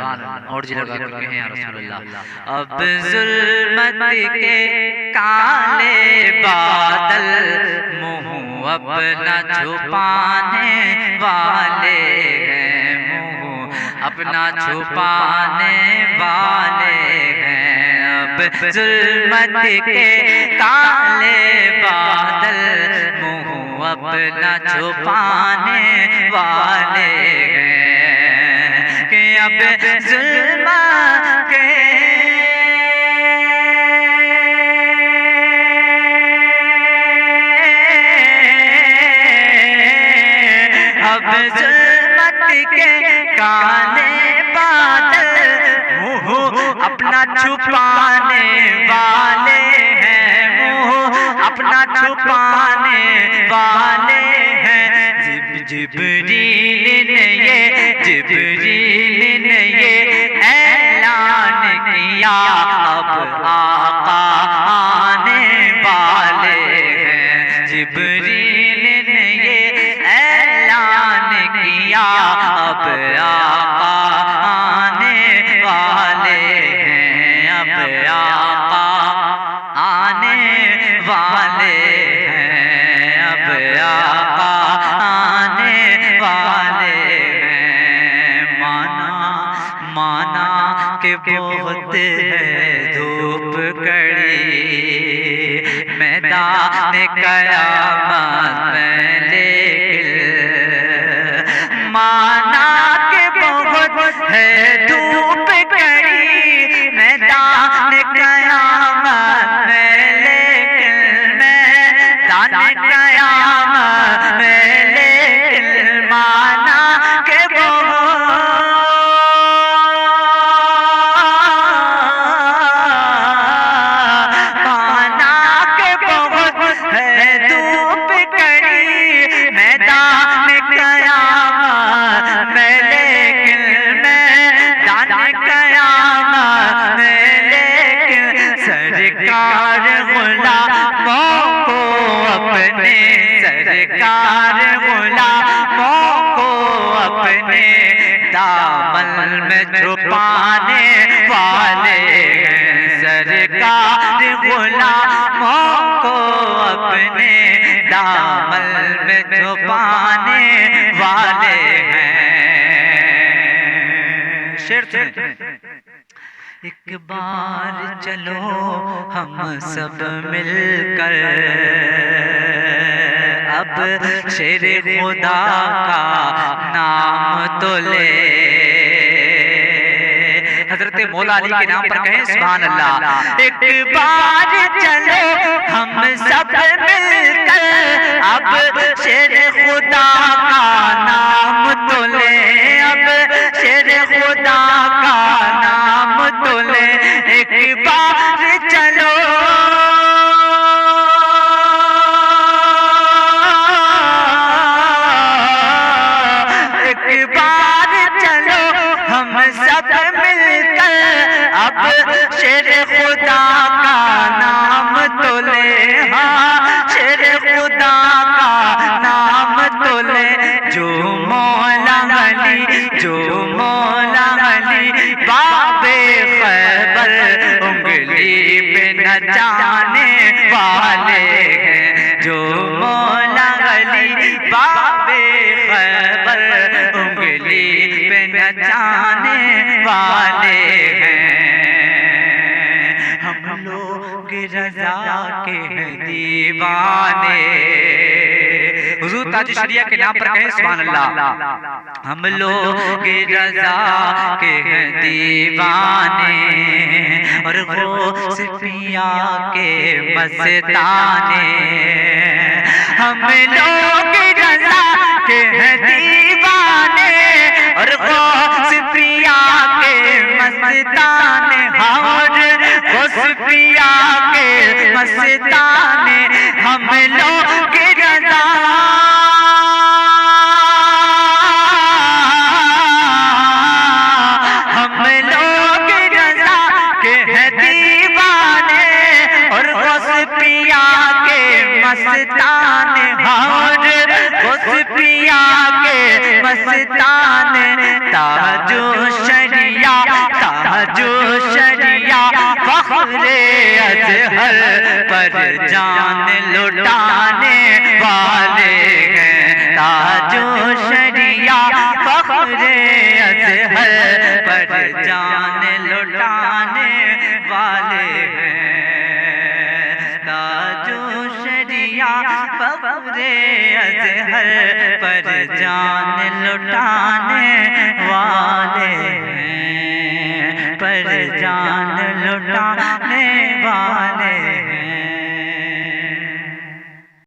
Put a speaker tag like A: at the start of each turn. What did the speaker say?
A: और जी लगा कर कहें या रसूल अल्लाह। अब जुल्मत के काले बादल मुँह अपना छुपाने वाले हैं, मुँह अपना छुपाने वाले हैं। अब जुल्मत के काले बादल मुँह अपना छुपाने वाले हैं कि अब जुल्म के अब जुल्मत के काले बादल मुँह अपना छुपाने वाले हैं, मुँह अपना छुपाने वाले हैं। जिब्रील ने ये ऐलान किया अब आका आने वाले हैं। जिब्रील ने ये ऐलान किया अब आका आने वाले हैं, अब आका आने वाले हैं, अब आका आने वाले हैं। माना के बहुत है धूप कड़ी, मैदान क़यामत में लेकिन माना के बहुत है धूप कड़ी, मैदान क़यामत में लेकिन मैदान क़यामत में लेकिन माना के सरकार गुलामों को अपने दामन में छुपाने वाले हैं। सरकार गुलामों को अपने दामन में छुपाने वाले हैं। शेर सुने। एक बार चलो हम सब मिलकर अब शेरे खुदा का नाम तो ले। हजरत मौला अली के नाम पर कहें सुभान अल्लाह। एक बार चलो हम सब मिलकर अब शेरे खुदा का नाम तो ले, अब शेरे खुदा का नाम तो ले। एक बार चलो सब मिलकर अब शेर खुदा का नाम तो ले। हाँ शेर खुदा का नाम तो ले। जो मौला अली बाबे खैबर उंगली पे नचाने वाले हैं। जो मौला अली बाबे खैबर उंगली पे नचाने वाले हैं। हम लोग रज़ा के हैं दीवाने। हुजूर ताज शरिया के नाम पर कहें सुभान अल्लाह। हम लोग रज़ा के हैं दीवाने और गौस पिया के मस्ताने। हम लोग रज़ा के हैं दीवाने और गौस पिया के मस्ताने। और गौस पिया के मस्ताने। हम लोग रज़ा मस्ताने। और उस पिया के मस्ताने। ताजो शरिया फख्रे अज़हर पर जान लुटाने वाले हैं। ताजो शरिया फख्रे अज़हर पर जान लुटाने वाले हैं। ताजो शरिया फख्रे अज़हर पर जान लुटाने